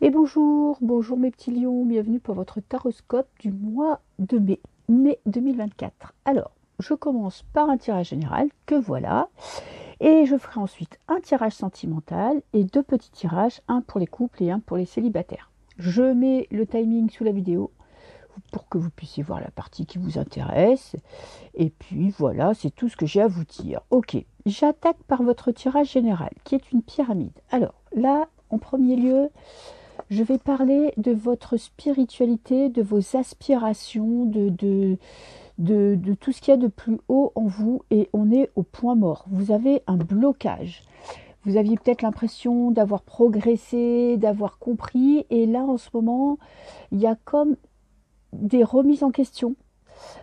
Et bonjour, bonjour mes petits lions, bienvenue pour votre taroscope du mois de mai 2024. Alors, je commence par un tirage général, que voilà, et je ferai ensuite un tirage sentimental et deux petits tirages, un pour les couples et un pour les célibataires. Je mets le timing sous la vidéo pour que vous puissiez voir la partie qui vous intéresse. Et puis voilà, c'est tout ce que j'ai à vous dire. Ok, j'attaque par votre tirage général, qui est une pyramide. Alors là, en premier lieu, je vais parler de votre spiritualité, de vos aspirations, de tout ce qu'il y a de plus haut en vous, et on est au point mort. Vous avez un blocage. Vous aviez peut-être l'impression d'avoir progressé, d'avoir compris, et là en ce moment, il y a comme des remises en question.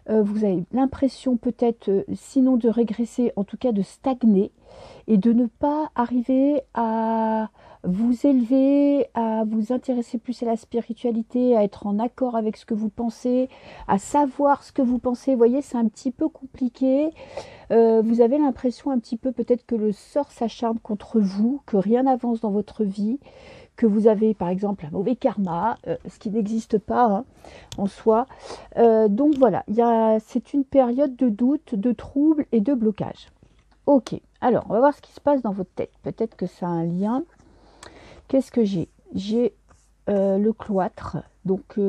Vous avez l'impression peut-être, sinon de régresser, en tout cas de stagner, et de ne pas arriver à vous élever, à vous intéresser plus à la spiritualité, à être en accord avec ce que vous pensez, à savoir ce que vous pensez. Vous voyez, c'est un petit peu compliqué. Vous avez l'impression un petit peu peut-être que le sort s'acharne contre vous, que rien n'avance dans votre vie, que vous avez par exemple un mauvais karma, ce qui n'existe pas hein, en soi. Donc voilà, c'est une période de doute, de trouble et de blocage. Ok, alors on va voir ce qui se passe dans votre tête. Peut-être que ça a un lien. Qu'est-ce que j'ai? J'ai le cloître. Donc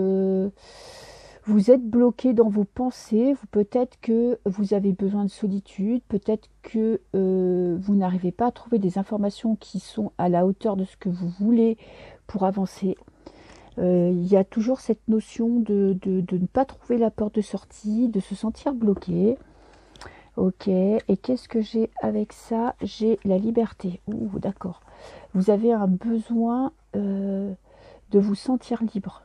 vous êtes bloqué dans vos pensées. Peut-être que vous avez besoin de solitude. Peut-être que vous n'arrivez pas à trouver des informations qui sont à la hauteur de ce que vous voulez pour avancer. Il y a toujours cette notion de ne pas trouver la porte de sortie, de se sentir bloqué. Ok, et qu'est-ce que j'ai avec ça? J'ai la liberté. Ouh, d'accord. Vous avez un besoin de vous sentir libre.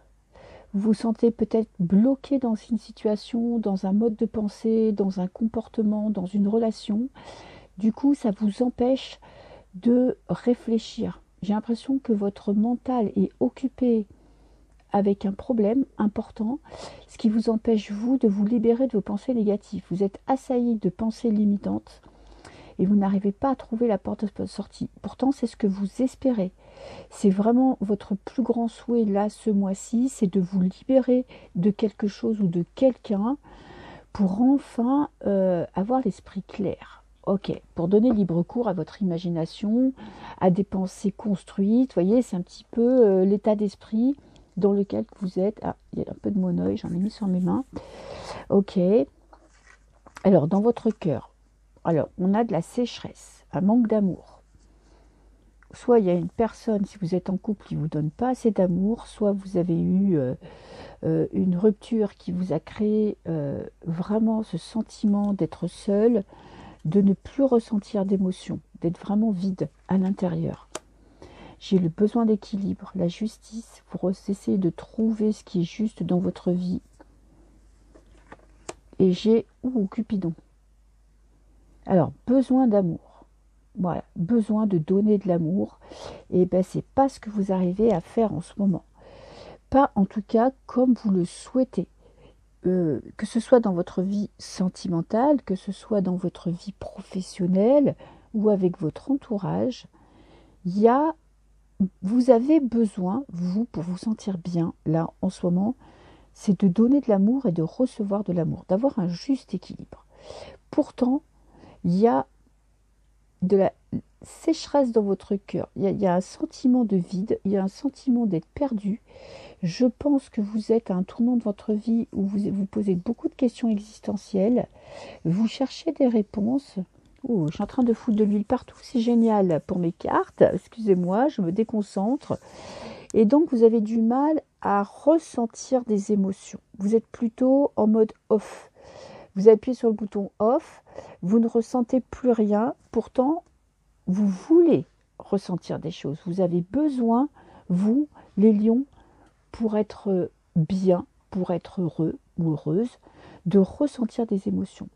Vous vous sentez peut-être bloqué dans une situation, dans un mode de pensée, dans un comportement, dans une relation. Du coup, ça vous empêche de réfléchir. J'ai l'impression que votre mental est occupé avec un problème important, ce qui vous empêche, vous, de vous libérer de vos pensées négatives. Vous êtes assailli de pensées limitantes et vous n'arrivez pas à trouver la porte de sortie. Pourtant, c'est ce que vous espérez. C'est vraiment votre plus grand souhait, là, ce mois-ci, c'est de vous libérer de quelque chose ou de quelqu'un pour enfin avoir l'esprit clair. Ok, pour donner libre cours à votre imagination, à des pensées construites, vous voyez, c'est un petit peu l'état d'esprit dans lequel vous êtes. Ah, il y a un peu de monoeil, j'en ai mis sur mes mains. Ok. Alors, dans votre cœur, alors, on a de la sécheresse, un manque d'amour. Soit il y a une personne, si vous êtes en couple, qui ne vous donne pas assez d'amour, soit vous avez eu une rupture qui vous a créé vraiment ce sentiment d'être seul, de ne plus ressentir d'émotion, d'être vraiment vide à l'intérieur. J'ai le besoin d'équilibre, la justice, vous essayez de trouver ce qui est juste dans votre vie. Et j'ai Cupidon. Alors, besoin d'amour. Voilà, besoin de donner de l'amour. Et ben, c'est pas ce que vous arrivez à faire en ce moment. Pas en tout cas comme vous le souhaitez. Que ce soit dans votre vie sentimentale, que ce soit dans votre vie professionnelle ou avec votre entourage, vous avez besoin, vous, pour vous sentir bien, là, en ce moment, c'est de donner de l'amour et de recevoir de l'amour, d'avoir un juste équilibre. Pourtant, il y a de la sécheresse dans votre cœur, il y a un sentiment de vide, il y a un sentiment d'être perdu. Je pense que vous êtes à un tournant de votre vie où vous vous posez beaucoup de questions existentielles, vous cherchez des réponses. Oh, je suis en train de foutre de l'huile partout, c'est génial pour mes cartes, excusez-moi, je me déconcentre. Et donc vous avez du mal à ressentir des émotions. Vous êtes plutôt en mode off. Vous appuyez sur le bouton off, vous ne ressentez plus rien, pourtant vous voulez ressentir des choses. Vous avez besoin, vous, les lions, pour être bien, pour être heureux ou heureuse, de ressentir des émotions.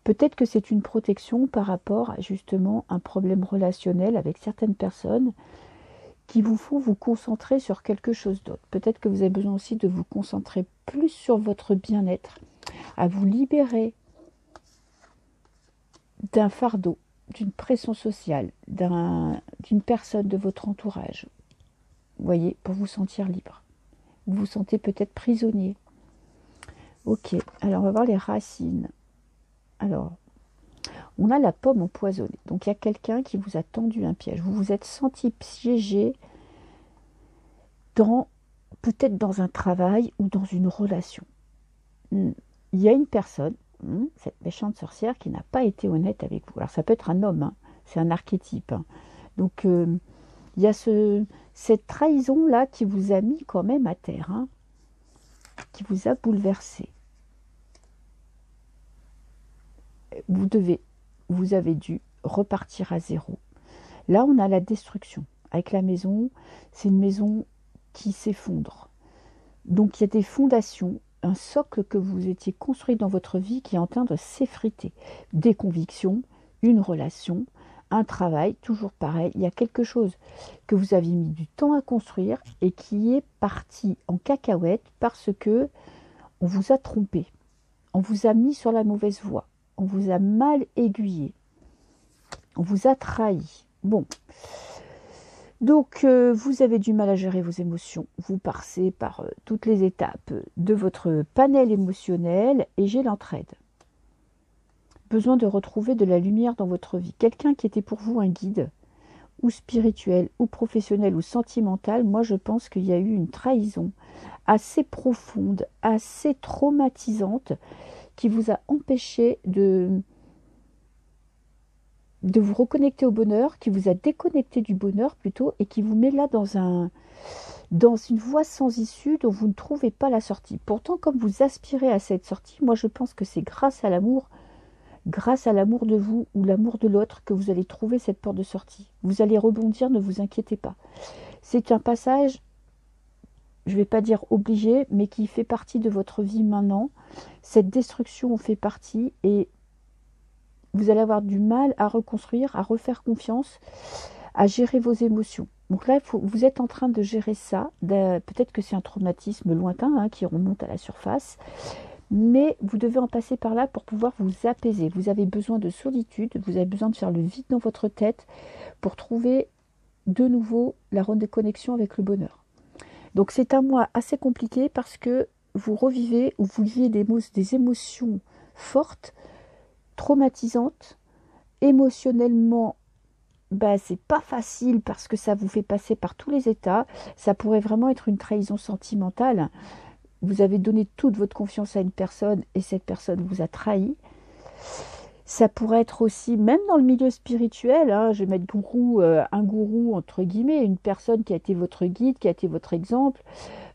Peut-être que c'est une protection par rapport à justement un problème relationnel avec certaines personnes qui vous font vous concentrer sur quelque chose d'autre. Peut-être que vous avez besoin aussi de vous concentrer plus sur votre bien-être, à vous libérer d'un fardeau, d'une pression sociale, d'une personne de votre entourage. vous voyez, pour vous sentir libre. Vous vous sentez peut-être prisonnier. Ok, alors on va voir les racines. Alors, on a la pomme empoisonnée. Donc il y a quelqu'un qui vous a tendu un piège. Vous vous êtes senti piégé peut-être dans un travail ou dans une relation. Il y a une personne, cette méchante sorcière, qui n'a pas été honnête avec vous. Alors ça peut être un homme, hein, c'est un archétype. Hein. Donc il y a cette trahison-là qui vous a mis quand même à terre, hein, qui vous a bouleversé. Vous avez dû repartir à zéro. Là, on a la destruction. Avec la maison, c'est une maison qui s'effondre. Donc, il y a des fondations, un socle que vous étiez construit dans votre vie qui est en train de s'effriter. Des convictions, une relation, un travail, toujours pareil. Il y a quelque chose que vous aviez mis du temps à construire et qui est parti en cacahuète parce que on vous a trompé. On vous a mis sur la mauvaise voie. On vous a mal aiguillé. On vous a trahi. Bon. Donc, vous avez du mal à gérer vos émotions. Vous passez par toutes les étapes de votre panel émotionnel et j'ai l'entraide. Besoin de retrouver de la lumière dans votre vie. Quelqu'un qui était pour vous un guide, ou spirituel, ou professionnel, ou sentimental. Moi, je pense qu'il y a eu une trahison assez profonde, assez traumatisante, qui vous a empêché de vous reconnecter au bonheur, qui vous a déconnecté du bonheur plutôt, et qui vous met là dans une voie sans issue dont vous ne trouvez pas la sortie. Pourtant, comme vous aspirez à cette sortie, moi je pense que c'est grâce à l'amour de vous ou l'amour de l'autre que vous allez trouver cette porte de sortie. Vous allez rebondir, ne vous inquiétez pas. C'est un passage, je ne vais pas dire obligé, mais qui fait partie de votre vie maintenant. Cette destruction en fait partie et vous allez avoir du mal à reconstruire, à refaire confiance, à gérer vos émotions. Donc là, vous êtes en train de gérer ça. Peut-être que c'est un traumatisme lointain hein, qui remonte à la surface. Mais vous devez en passer par là pour pouvoir vous apaiser. Vous avez besoin de solitude, vous avez besoin de faire le vide dans votre tête pour trouver de nouveau la reconnexion avec le bonheur. Donc c'est un mois assez compliqué parce que vous revivez ou vous vivez des émotions fortes, traumatisantes, émotionnellement, c'est pas facile parce que ça vous fait passer par tous les états. Ça pourrait vraiment être une trahison sentimentale. Vous avez donné toute votre confiance à une personne et cette personne vous a trahi. Ça pourrait être aussi, même dans le milieu spirituel, hein, je vais mettre gourou, un gourou entre guillemets, une personne qui a été votre guide, qui a été votre exemple.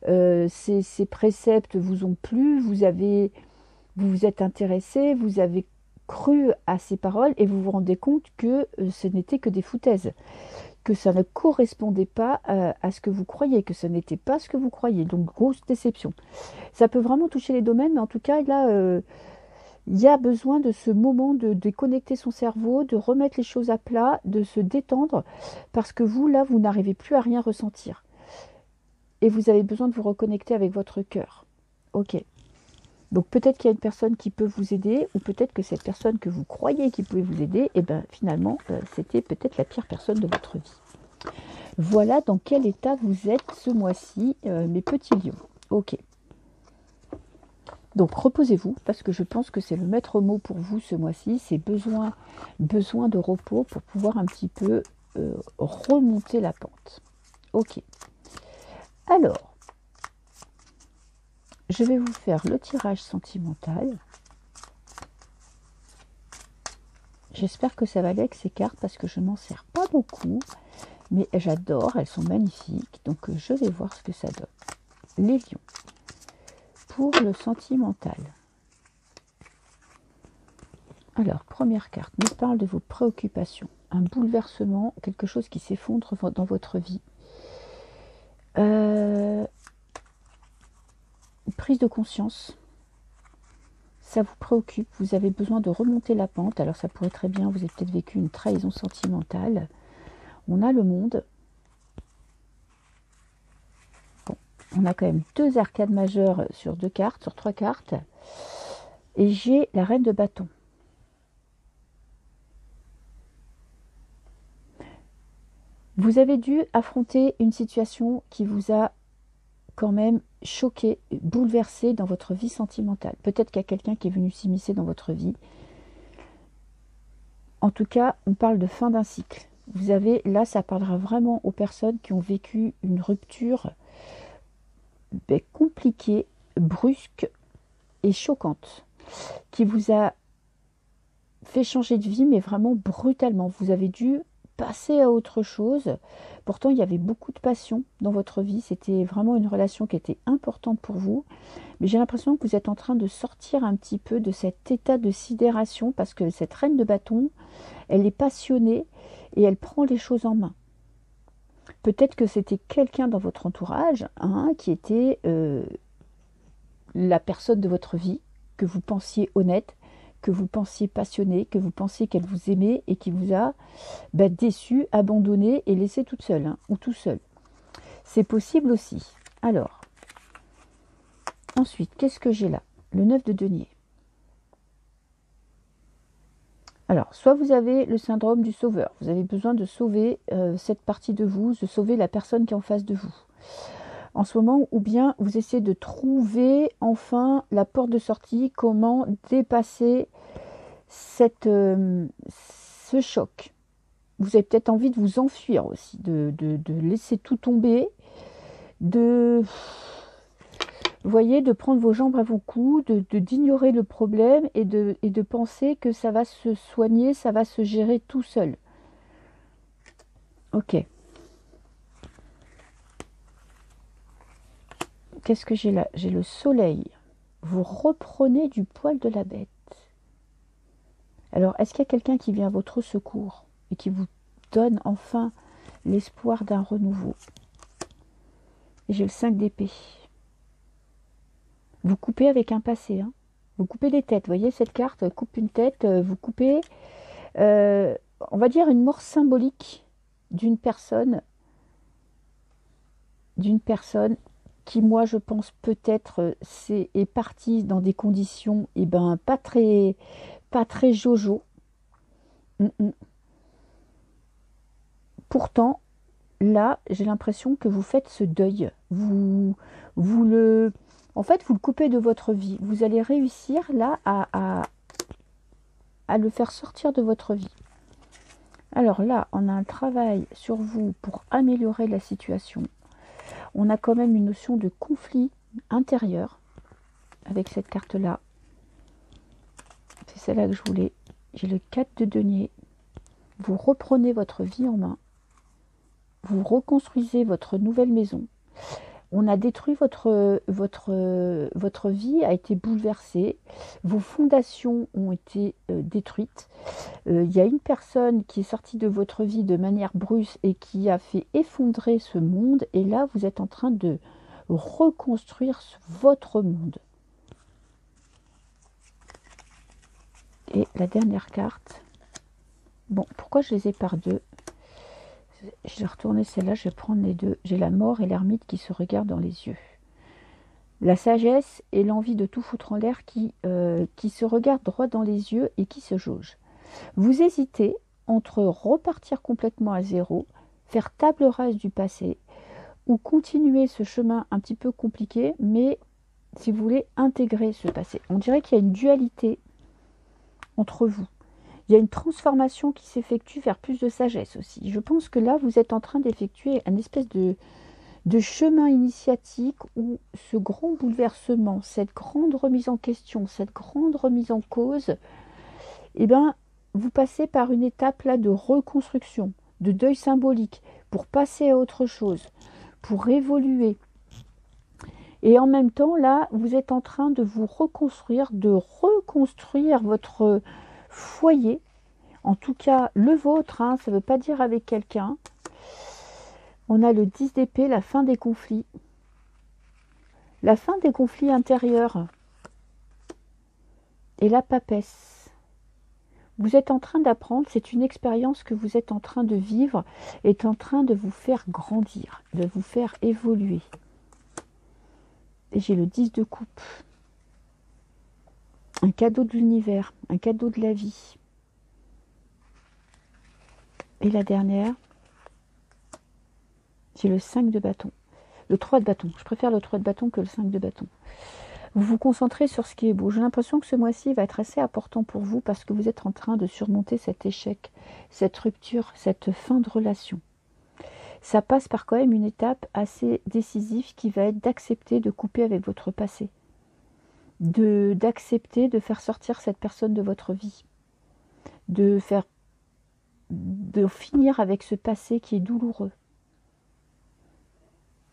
Ces préceptes vous ont plu, vous vous êtes intéressé, vous avez cru à ces paroles et vous vous rendez compte que ce n'était que des foutaises, que ça ne correspondait pas à ce que vous croyez, que ce n'était pas ce que vous croyez. Donc, grosse déception. Ça peut vraiment toucher les domaines, mais en tout cas, là, il y a besoin de ce moment de déconnecter son cerveau, de remettre les choses à plat, de se détendre, parce que vous, là, vous n'arrivez plus à rien ressentir. Et vous avez besoin de vous reconnecter avec votre cœur. Ok. Donc peut-être qu'il y a une personne qui peut vous aider, ou peut-être que cette personne que vous croyez qui pouvait vous aider, et finalement, c'était peut-être la pire personne de votre vie. Voilà dans quel état vous êtes ce mois-ci, mes petits lions. Ok. Donc reposez-vous, parce que je pense que c'est le maître mot pour vous ce mois-ci, c'est besoin de repos pour pouvoir un petit peu remonter la pente. Ok. Alors, je vais vous faire le tirage sentimental. J'espère que ça va aller avec ces cartes parce que je m'en sers pas beaucoup, mais j'adore, elles sont magnifiques. Donc je vais voir ce que ça donne. Les lions. Pour le sentimental. Alors, première carte, nous parle de vos préoccupations. Un bouleversement, quelque chose qui s'effondre dans votre vie. Prise de conscience. Ça vous préoccupe, vous avez besoin de remonter la pente. Alors ça pourrait très bien, vous avez peut-être vécu une trahison sentimentale. On a le monde. Bon, on a quand même 2 arcades majeures sur 2 cartes, sur 3 cartes. Et j'ai la reine de bâton. Vous avez dû affronter une situation qui vous a quand même choqué, bouleversé dans votre vie sentimentale. Peut-être qu'il y a quelqu'un qui est venu s'immiscer dans votre vie. En tout cas, on parle de fin d'un cycle. Vous avez, là, ça parlera vraiment aux personnes qui ont vécu une rupture compliquée, brusque et choquante, qui vous a fait changer de vie, mais vraiment brutalement. Vous avez dû passer à autre chose. Pourtant, il y avait beaucoup de passion dans votre vie. C'était vraiment une relation qui était importante pour vous. Mais j'ai l'impression que vous êtes en train de sortir un petit peu de cet état de sidération, parce que cette reine de bâton, elle est passionnée et elle prend les choses en main. Peut-être que c'était quelqu'un dans votre entourage qui était la personne de votre vie, que vous pensiez honnête, que vous pensiez passionné, que vous pensiez qu'elle vous aimait et qui vous a déçu, abandonné et laissé toute seule ou tout seul. C'est possible aussi. Alors, ensuite, qu'est-ce que j'ai là? Le 9 de denier. Alors, soit vous avez le syndrome du sauveur, vous avez besoin de sauver cette partie de vous, de sauver la personne qui est en face de vous. En ce moment, ou bien vous essayez de trouver enfin la porte de sortie, comment dépasser ce choc. Vous avez peut-être envie de vous enfuir aussi, de laisser tout tomber, vous voyez, de prendre vos jambes à vos cous, d'ignorer le problème et de penser que ça va se soigner, ça va se gérer tout seul. Ok. Qu'est-ce que j'ai là? J'ai le soleil. Vous reprenez du poil de la bête. Alors, est-ce qu'il y a quelqu'un qui vient à votre secours et qui vous donne enfin l'espoir d'un renouveau? Et j'ai le 5 d'épée. Vous coupez avec un passé. Vous coupez des têtes. Vous voyez, cette carte coupe une tête. Vous coupez, on va dire, une mort symbolique d'une personne qui, moi, je pense peut-être est partie dans des conditions pas très jojo. Pourtant, là, j'ai l'impression que vous faites ce deuil. En fait, vous le coupez de votre vie. Vous allez réussir là à le faire sortir de votre vie. Alors là, on a un travail sur vous pour améliorer la situation. On a quand même une notion de conflit intérieur avec cette carte-là. C'est celle-là que je voulais. J'ai le 4 de denier. Vous reprenez votre vie en main. Vous reconstruisez votre nouvelle maison. On a détruit votre vie, a été bouleversée. Vos fondations ont été détruites. Il y a une personne qui est sortie de votre vie de manière brusque et qui a fait effondrer ce monde. Et là, vous êtes en train de reconstruire votre monde. Et la dernière carte. Bon, pourquoi je les ai par deux? Je vais retourner celle-là, je vais prendre les deux. J'ai la mort et l'ermite qui se regardent dans les yeux. La sagesse et l'envie de tout foutre en l'air qui se regardent droit dans les yeux et qui se jaugent. Vous hésitez entre repartir complètement à zéro, faire table rase du passé, ou continuer ce chemin un petit peu compliqué, mais si vous voulez intégrer ce passé. On dirait qu'il y a une dualité entre vous. Il y a une transformation qui s'effectue vers plus de sagesse aussi. Je pense que là, vous êtes en train d'effectuer un espèce de chemin initiatique où ce grand bouleversement, cette grande remise en question, cette grande remise en cause, vous passez par une étape là de reconstruction, de deuil symbolique, pour passer à autre chose, pour évoluer. Et en même temps, là, vous êtes en train de vous reconstruire, votre foyer, en tout cas le vôtre, ça ne veut pas dire avec quelqu'un. On a le 10 d'épée, la fin des conflits. La fin des conflits intérieurs. Et la papesse. Vous êtes en train d'apprendre, c'est une expérience que vous êtes en train de vivre, est en train de vous faire grandir, de vous faire évoluer. Et j'ai le 10 de coupe. Un cadeau de l'univers, un cadeau de la vie. Et la dernière, J'ai le 5 de bâton. Le 3 de bâton. Je préfère le 3 de bâton que le 5 de bâton. Vous vous concentrez sur ce qui est beau. J'ai l'impression que ce mois-ci va être assez important pour vous parce que vous êtes en train de surmonter cet échec, cette rupture, cette fin de relation. Ça passe par quand même une étape assez décisive qui va être d'accepter de couper avec votre passé. D'accepter de faire sortir cette personne de votre vie. De finir avec ce passé qui est douloureux.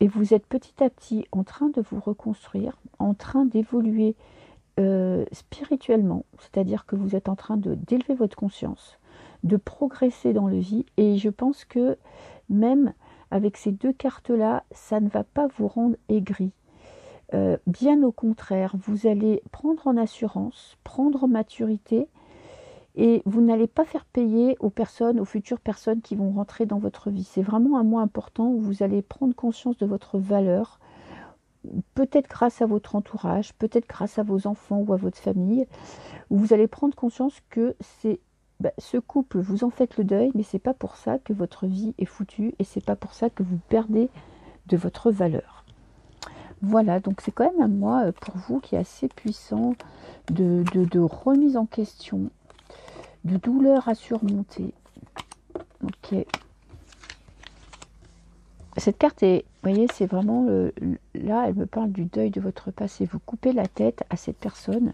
Et vous êtes petit à petit en train de vous reconstruire, en train d'évoluer spirituellement, c'est-à-dire que vous êtes en train d'élever votre conscience, de progresser dans la vie, et je pense que même avec ces deux cartes-là, ça ne va pas vous rendre aigri. Bien au contraire, vous allez prendre en assurance, prendre en maturité, et vous n'allez pas faire payer aux personnes, aux futures personnes qui vont rentrer dans votre vie. C'est vraiment un mois important où vous allez prendre conscience de votre valeur, peut-être grâce à votre entourage, peut-être grâce à vos enfants ou à votre famille, où vous allez prendre conscience que ce couple, vous en faites le deuil, mais c'est pas pour ça que votre vie est foutue et c'est pas pour ça que vous perdez de votre valeur. Voilà, donc c'est quand même un mois pour vous qui est assez puissant de remise en question, de douleur à surmonter. Ok. Cette carte est, vous voyez, c'est vraiment, là, elle me parle du deuil de votre passé. Vous coupez la tête à cette personne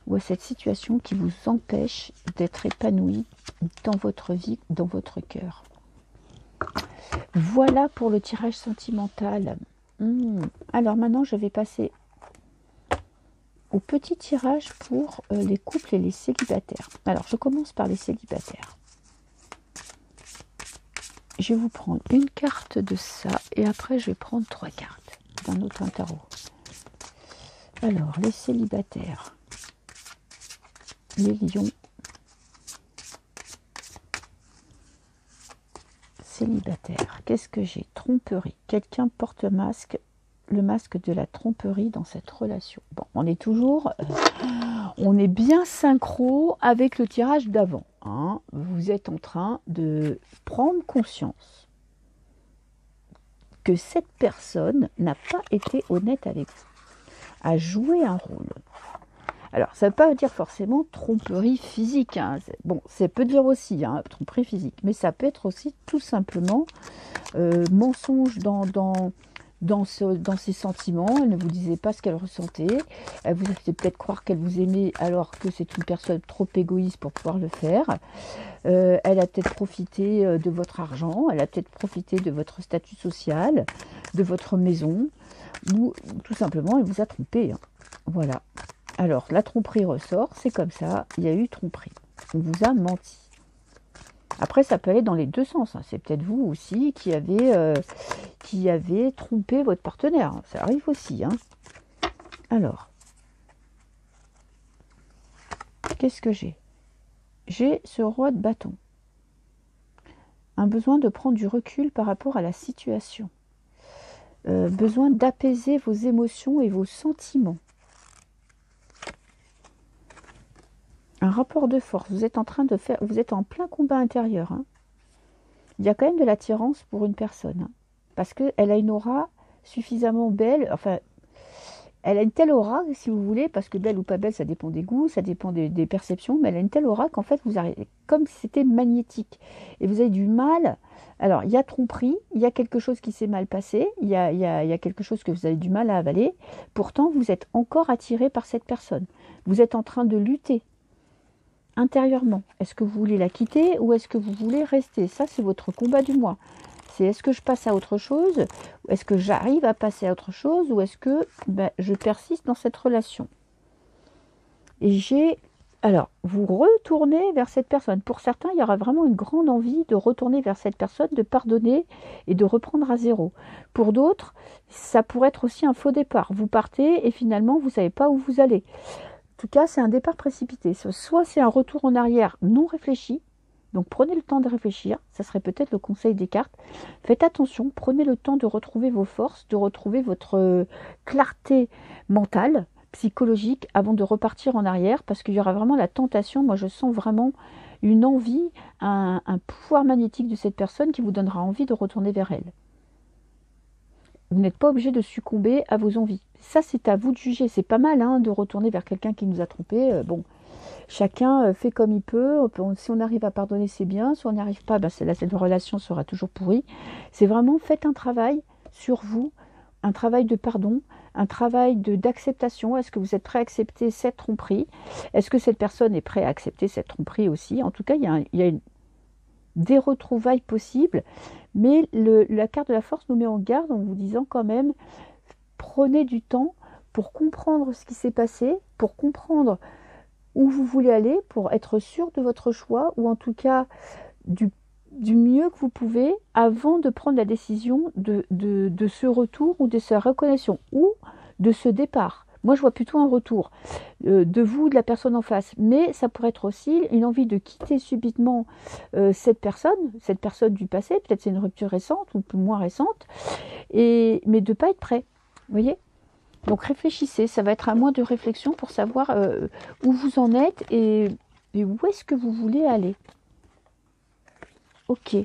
ou à cette situation qui vous empêche d'être épanoui dans votre vie, dans votre cœur. Voilà pour le tirage sentimental. Alors maintenant, je vais passer au petit tirage pour les couples et les célibataires. Alors, je commence par les célibataires. Je vais vous prendre une carte de ça et après, je vais prendre 3 cartes d'un autre tarot. Alors, les célibataires, les lions, célibataires. Qu'est-ce que j'ai? Tromperie. Quelqu'un porte masque. Le masque de la tromperie dans cette relation. Bon, on est toujours, on est bien synchro avec le tirage d'avant. Hein. Vous êtes en train de prendre conscience que cette personne n'a pas été honnête avec vous, a joué un rôle. Alors, ça ne veut pas dire forcément tromperie physique. Hein. Bon, ça peut dire aussi tromperie physique, mais ça peut être aussi tout simplement mensonge dans ses sentiments. Elle ne vous disait pas ce qu'elle ressentait. Elle vous a fait peut-être croire qu'elle vous aimait alors que c'est une personne trop égoïste pour pouvoir le faire. Elle a peut-être profité de votre argent, elle a peut-être profité de votre statut social, de votre maison, ou tout simplement elle vous a trompé. Hein. Voilà. Alors la tromperie ressort, c'est comme ça, il y a eu tromperie. On vous a menti. Après, ça peut aller dans les deux sens. Hein. C'est peut-être vous aussi qui avez trompé votre partenaire. Ça arrive aussi. Hein. Alors, qu'est-ce que j'ai? J'ai ce roi de bâton. Un besoin de prendre du recul par rapport à la situation. Besoin d'apaiser vos émotions et vos sentiments. Un rapport de force, vous êtes en train de faire, vous êtes en plein combat intérieur. Hein. Il y a quand même de l'attirance pour une personne, hein, parce qu'elle a une aura suffisamment belle, enfin, elle a une telle aura, si vous voulez, parce que belle ou pas belle, ça dépend des goûts, ça dépend des perceptions, mais elle a une telle aura qu'en fait, vous arrivez, comme si c'était magnétique, et vous avez du mal. Alors, il y a tromperie, il y a quelque chose qui s'est mal passé, il y a quelque chose que vous avez du mal à avaler, pourtant, vous êtes encore attiré par cette personne. Vous êtes en train de lutter intérieurement. Est-ce que vous voulez la quitter ou est-ce que vous voulez rester? Ça, c'est votre combat du mois. C'est est-ce que je passe à autre chose? Est-ce que j'arrive à passer à autre chose? Ou est-ce que je persiste dans cette relation? Et alors, vous retournez vers cette personne. Pour certains, il y aura vraiment une grande envie de retourner vers cette personne, de pardonner et de reprendre à zéro. Pour d'autres, ça pourrait être aussi un faux départ. Vous partez et finalement, vous ne savez pas où vous allez. En tout cas, c'est un départ précipité. Soit c'est un retour en arrière non réfléchi. Donc prenez le temps de réfléchir. Ça serait peut-être le conseil des cartes. Faites attention. Prenez le temps de retrouver vos forces, de retrouver votre clarté mentale, psychologique, avant de repartir en arrière. Parce qu'il y aura vraiment la tentation. Moi, je sens vraiment une envie, un pouvoir magnétique de cette personne qui vous donnera envie de retourner vers elle. Vous n'êtes pas obligé de succomber à vos envies. Ça, c'est à vous de juger. C'est pas mal hein, de retourner vers quelqu'un qui nous a trompés. Bon, chacun fait comme il peut. Si on arrive à pardonner, c'est bien. Si on n'y arrive pas, ben cette relation sera toujours pourrie. C'est vraiment, faites un travail sur vous, un travail de pardon, un travail d'acceptation. Est-ce que vous êtes prêt à accepter cette tromperie? Est-ce que cette personne est prête à accepter cette tromperie aussi? En tout cas, il y a des retrouvailles possibles, mais la carte de la force nous met en garde en vous disant quand même, prenez du temps pour comprendre ce qui s'est passé, pour comprendre où vous voulez aller, pour être sûr de votre choix, ou en tout cas du mieux que vous pouvez avant de prendre la décision de ce retour ou de sa reconnaissance ou de ce départ. Moi, je vois plutôt un retour de vous, de la personne en face. Mais ça pourrait être aussi une envie de quitter subitement cette personne du passé. Peut-être c'est une rupture récente ou moins récente, mais de ne pas être prêt. Vous voyez? Donc réfléchissez. Ça va être un mois de réflexion pour savoir où vous en êtes et où est-ce que vous voulez aller. Ok,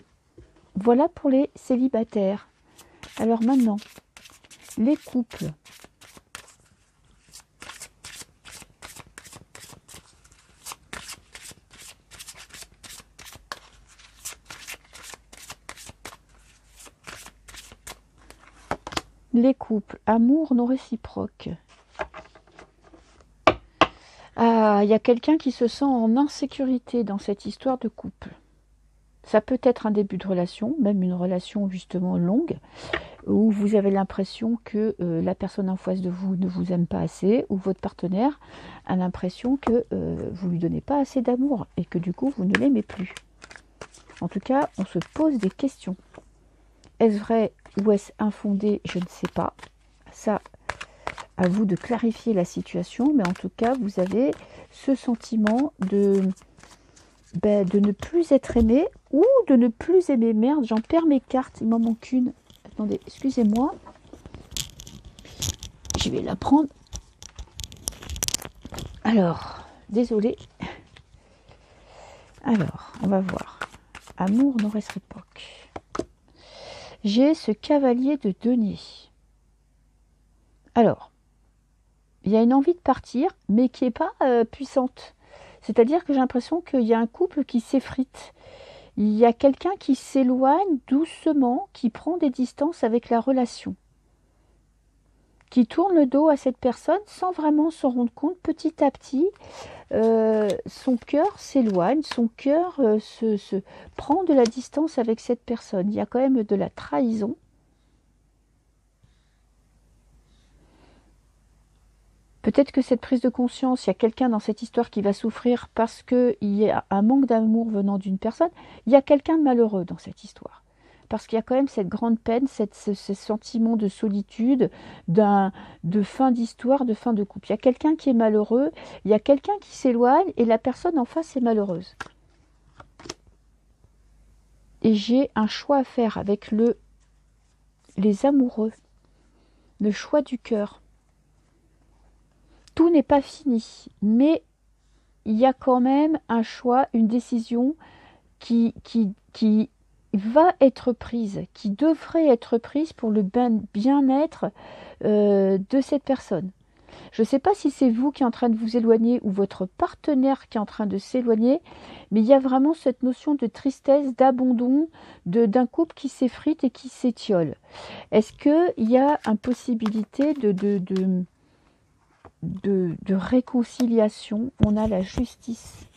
voilà pour les célibataires. Alors maintenant, les couples. Les couples, amour non réciproque. Ah, il y a quelqu'un qui se sent en insécurité dans cette histoire de couple. Ça peut être un début de relation, même une relation justement longue, où vous avez l'impression que la personne en face de vous ne vous aime pas assez, ou votre partenaire a l'impression que vous ne lui donnez pas assez d'amour, et que du coup vous ne l'aimez plus. En tout cas, on se pose des questions. Est-ce vrai ou est-ce infondé? Je ne sais pas. Ça, à vous de clarifier la situation, mais en tout cas, vous avez ce sentiment de ne plus être aimé ou de ne plus aimer. Merde, j'en perds mes cartes, il m'en manque une. Attendez, excusez-moi. Je vais la prendre. Alors, désolé. Alors, on va voir. Amour non réciproque. J'ai ce cavalier de denier. Alors, il y a une envie de partir, mais qui n'est pas puissante. C'est-à-dire que j'ai l'impression qu'il y a un couple qui s'effrite. Il y a quelqu'un qui s'éloigne doucement, qui prend des distances avec la relation, qui tourne le dos à cette personne sans vraiment s'en rendre compte. Petit à petit, son cœur s'éloigne, son cœur se prend de la distance avec cette personne. Il y a quand même de la trahison. Peut-être que cette prise de conscience, il y a quelqu'un dans cette histoire qui va souffrir parce qu'il y a un manque d'amour venant d'une personne. Il y a quelqu'un de malheureux dans cette histoire. Parce qu'il y a quand même cette grande peine, ce sentiment de solitude, de fin d'histoire, de fin de couple. Il y a quelqu'un qui est malheureux, il y a quelqu'un qui s'éloigne et la personne en face est malheureuse. Et j'ai un choix à faire avec les amoureux, le choix du cœur. Tout n'est pas fini, mais il y a quand même un choix, une décision qui va être prise, qui devrait être prise pour le bien-être de cette personne. Je ne sais pas si c'est vous qui êtes en train de vous éloigner ou votre partenaire qui est en train de s'éloigner, mais il y a vraiment cette notion de tristesse, d'abandon, d'un couple qui s'effrite et qui s'étiole. Est-ce qu'il y a une possibilité de réconciliation? On a la justice.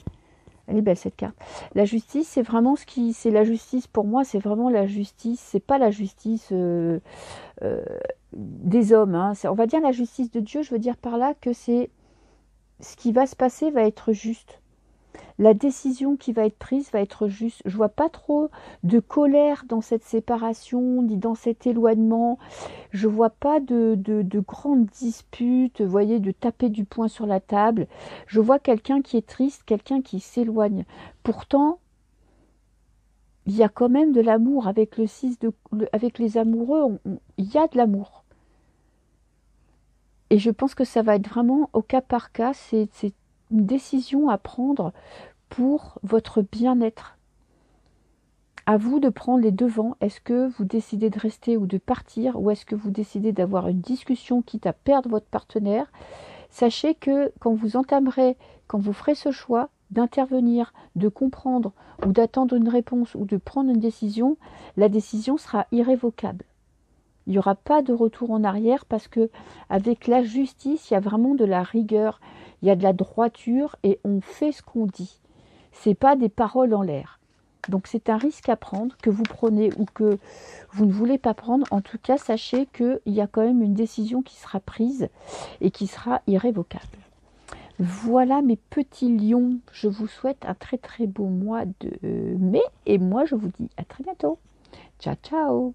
Elle est belle cette carte. La justice, c'est vraiment c'est la justice pour moi, c'est vraiment la justice. C'est pas la justice des hommes. Hein. On va dire la justice de Dieu. Je veux dire par là que c'est ce qui va se passer va être juste. La décision qui va être prise va être juste. Je vois pas trop de colère dans cette séparation, ni dans cet éloignement. Je vois pas de grandes disputes, vous voyez, de taper du poing sur la table. Je vois quelqu'un qui est triste, quelqu'un qui s'éloigne. Pourtant, il y a quand même de l'amour avec avec les amoureux. Il y a de l'amour. Et je pense que ça va être vraiment au cas par cas. C'est une décision à prendre pour votre bien-être. À vous de prendre les devants. Est-ce que vous décidez de rester ou de partir, ou est-ce que vous décidez d'avoir une discussion quitte à perdre votre partenaire? Sachez que quand vous entamerez, quand vous ferez ce choix d'intervenir, de comprendre ou d'attendre une réponse ou de prendre une décision, la décision sera irrévocable. Il n'y aura pas de retour en arrière parce que avec la justice, il y a vraiment de la rigueur, il y a de la droiture et on fait ce qu'on dit. Ce n'est pas des paroles en l'air. Donc c'est un risque à prendre que vous prenez ou que vous ne voulez pas prendre. En tout cas, sachez qu'il y a quand même une décision qui sera prise et qui sera irrévocable. Voilà mes petits lions. Je vous souhaite un très très beau mois de mai et moi je vous dis à très bientôt. Ciao ciao.